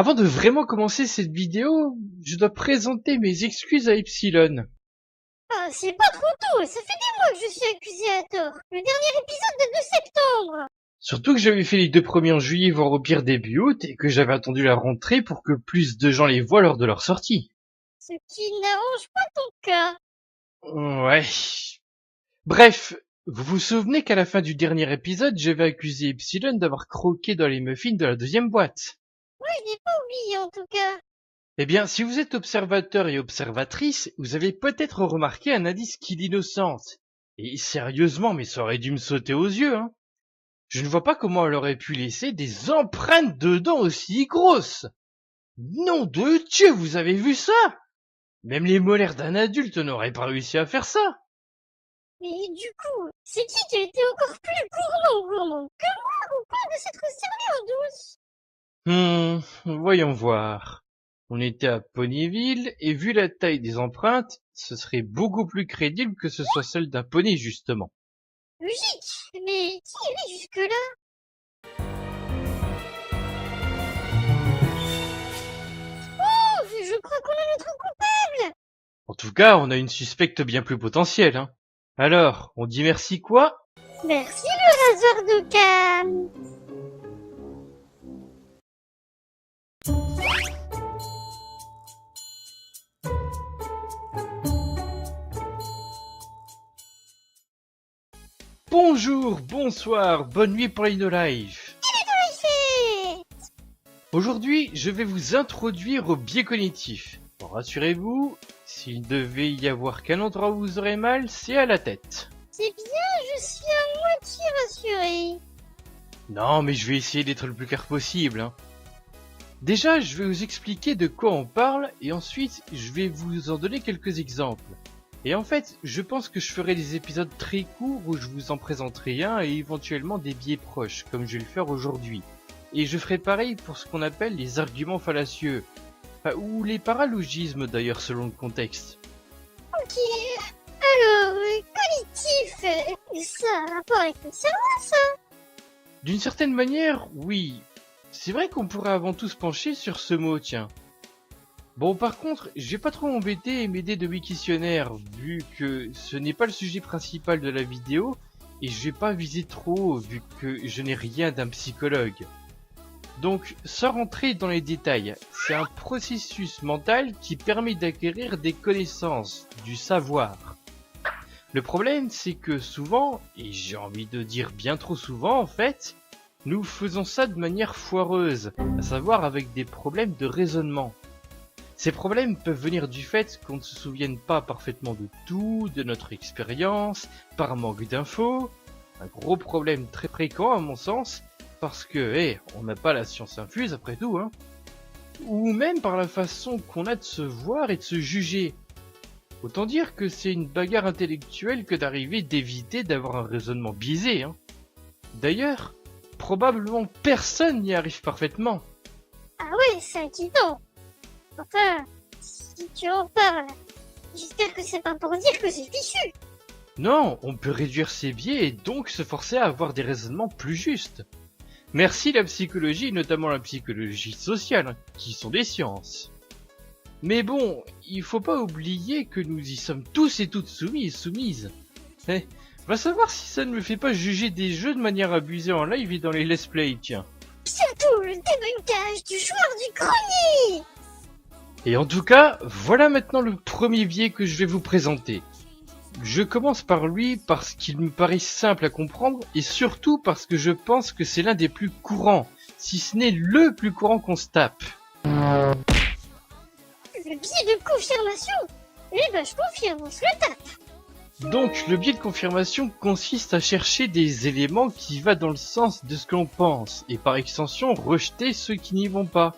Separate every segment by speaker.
Speaker 1: Avant de vraiment commencer cette vidéo, je dois présenter mes excuses à Epsilon.
Speaker 2: Ah, c'est pas trop tôt, ça fait des mois que je suis accusé à tort. Le dernier épisode date de septembre.
Speaker 1: Surtout que j'avais fait les 2 premiers en juillet voire au pire début août et que j'avais attendu la rentrée pour que plus de gens les voient lors de leur sortie.
Speaker 2: Ce qui n'arrange pas ton cas.
Speaker 1: Ouais. Bref, vous vous souvenez qu'à la fin du dernier épisode, j'avais accusé Epsilon d'avoir croqué dans les muffins de la 2e boîte.
Speaker 2: Moi, je l'ai pas oublié en tout cas.
Speaker 1: Eh bien, si vous êtes observateur et observatrice, vous avez peut-être remarqué un indice qui l'innocente. Et sérieusement, mais ça aurait dû me sauter aux yeux, hein. Je ne vois pas comment elle aurait pu laisser des empreintes de dents aussi grosses. Nom de Dieu, vous avez vu ça? Même les molaires d'un adulte n'auraient pas réussi à faire ça.
Speaker 2: Mais du coup, c'est qui a été encore plus gourmand que moi au point de s'être servi en douce?
Speaker 1: Voyons voir. On était à Ponyville, et vu la taille des empreintes, ce serait beaucoup plus crédible que ce soit celle d'un poney, justement.
Speaker 2: Logique, mais qui irait jusque-là? Oh, je crois qu'on a notre coupable.
Speaker 1: En tout cas, on a une suspecte bien plus potentielle, hein. Alors, on dit merci quoi?
Speaker 2: Merci le rasoir de Cam.
Speaker 1: Bonjour, bonsoir, bonne nuit pour l'InnoLife. Aujourd'hui, je vais vous introduire au biais cognitif. Bon, rassurez-vous, s'il devait y avoir qu'un endroit où vous aurez mal, c'est à la tête.
Speaker 2: C'est bien, je suis à moitié rassurée.
Speaker 1: Non, mais je vais essayer d'être le plus clair possible, hein. Déjà, je vais vous expliquer de quoi on parle, et ensuite, je vais vous en donner quelques exemples. Et en fait, je pense que je ferai des épisodes très courts où je vous en présenterai un et éventuellement des biais proches, comme je vais le faire aujourd'hui. Et je ferai pareil pour ce qu'on appelle les arguments fallacieux. Enfin, ou les paralogismes d'ailleurs selon le contexte.
Speaker 2: Ok, alors, cognitif, ça a un rapport avec le cerveau, ça?
Speaker 1: D'une certaine manière, oui. C'est vrai qu'on pourrait avant tout se pencher sur ce mot, tiens. Bon, par contre, je vais pas trop m'embêter et m'aider de Wiktionnaire, vu que ce n'est pas le sujet principal de la vidéo, et je vais pas viser trop, vu que je n'ai rien d'un psychologue. Donc, sans rentrer dans les détails, c'est un processus mental qui permet d'acquérir des connaissances, du savoir. Le problème, c'est que souvent, et j'ai envie de dire bien trop souvent en fait, nous faisons ça de manière foireuse, à savoir avec des problèmes de raisonnement. Ces problèmes peuvent venir du fait qu'on ne se souvienne pas parfaitement de tout, de notre expérience, par manque d'infos, un gros problème très fréquent à mon sens, parce que, on n'a pas la science infuse après tout, hein. Ou même par la façon qu'on a de se voir et de se juger. Autant dire que c'est une bagarre intellectuelle que d'arriver d'éviter d'avoir un raisonnement biaisé, hein. D'ailleurs, probablement personne n'y arrive parfaitement.
Speaker 2: Ah ouais, c'est inquiétant. Enfin, si tu en parles, j'espère que c'est pas pour dire que c'est fichu.
Speaker 1: Non, on peut réduire ses biais et donc se forcer à avoir des raisonnements plus justes. Merci la psychologie, notamment la psychologie sociale, qui sont des sciences. Mais bon, il faut pas oublier que nous y sommes tous et toutes soumis et soumises. Va savoir si ça ne me fait pas juger des jeux de manière abusée en live et dans les let's play, tiens.
Speaker 2: Surtout le débunkage du joueur du grenier.
Speaker 1: Et en tout cas, voilà maintenant le premier biais que je vais vous présenter. Je commence par lui parce qu'il me paraît simple à comprendre et surtout parce que je pense que c'est l'un des plus courants, si ce n'est le plus courant qu'on se tape.
Speaker 2: Le biais de confirmation. Eh ben, je confirme, on se le tape.
Speaker 1: Donc le biais de confirmation consiste à chercher des éléments qui vont dans le sens de ce que l'on pense et par extension rejeter ceux qui n'y vont pas.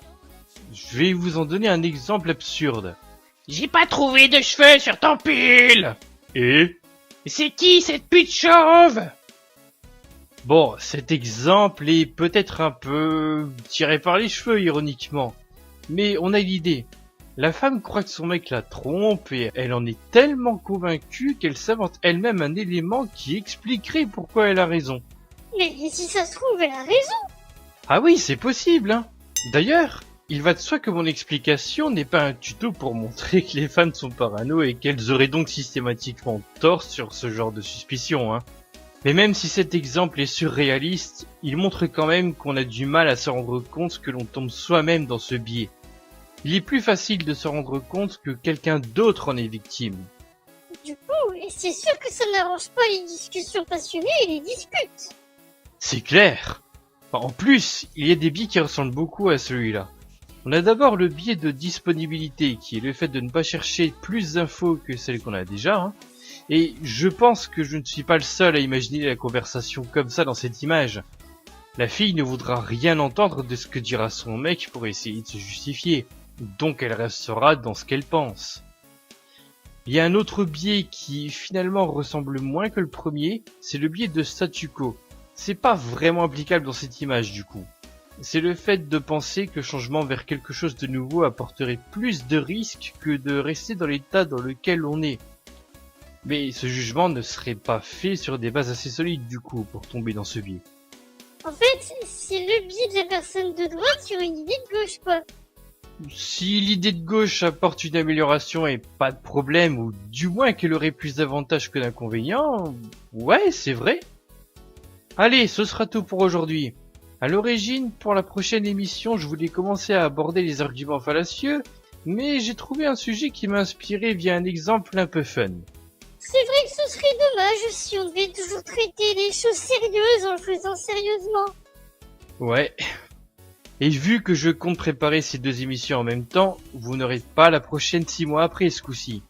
Speaker 1: Je vais vous en donner un exemple absurde. J'ai pas trouvé de cheveux sur ton pull. Et c'est qui cette pute chauve? Bon, cet exemple est peut-être un peu tiré par les cheveux ironiquement, mais on a l'idée. La femme croit que son mec la trompe et elle en est tellement convaincue qu'elle s'invente elle-même un élément qui expliquerait pourquoi elle a raison.
Speaker 2: Mais si ça se trouve, elle a raison.
Speaker 1: Ah oui, c'est possible, hein. D'ailleurs, il va de soi que mon explication n'est pas un tuto pour montrer que les femmes sont parano et qu'elles auraient donc systématiquement tort sur ce genre de suspicion, hein. Mais même si cet exemple est surréaliste, il montre quand même qu'on a du mal à se rendre compte que l'on tombe soi-même dans ce biais. Il est plus facile de se rendre compte que quelqu'un d'autre en est victime.
Speaker 2: Du coup, et c'est sûr que ça n'arrange pas les discussions passionnées et les disputes.
Speaker 1: C'est clair. En plus, il y a des biais qui ressemblent beaucoup à celui-là. On a d'abord le biais de disponibilité, qui est le fait de ne pas chercher plus d'infos que celles qu'on a déjà, hein. Et je pense que je ne suis pas le seul à imaginer la conversation comme ça dans cette image. La fille ne voudra rien entendre de ce que dira son mec pour essayer de se justifier, donc elle restera dans ce qu'elle pense. Il y a un autre biais qui finalement ressemble moins que le premier, c'est le biais de statu quo. C'est pas vraiment applicable dans cette image du coup. C'est le fait de penser que le changement vers quelque chose de nouveau apporterait plus de risques que de rester dans l'état dans lequel on est. Mais ce jugement ne serait pas fait sur des bases assez solides du coup pour tomber dans ce biais.
Speaker 2: En fait, c'est le biais de la personne de droite sur une idée de gauche, quoi.
Speaker 1: Si l'idée de gauche apporte une amélioration et pas de problème, ou du moins qu'elle aurait plus d'avantages que d'inconvénients, ouais, c'est vrai. Allez, ce sera tout pour aujourd'hui. À l'origine, pour la prochaine émission, je voulais commencer à aborder les arguments fallacieux, mais j'ai trouvé un sujet qui m'a inspiré via un exemple un peu fun.
Speaker 2: C'est vrai que ce serait dommage si on devait toujours traiter les choses sérieuses en le faisant sérieusement.
Speaker 1: Ouais. Et vu que je compte préparer ces deux émissions en même temps, vous n'aurez pas la prochaine 6 mois après ce coup-ci.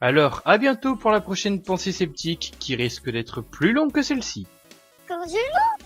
Speaker 1: Alors, à bientôt pour la prochaine pensée sceptique qui risque d'être plus longue que celle-ci.
Speaker 2: Cordialement.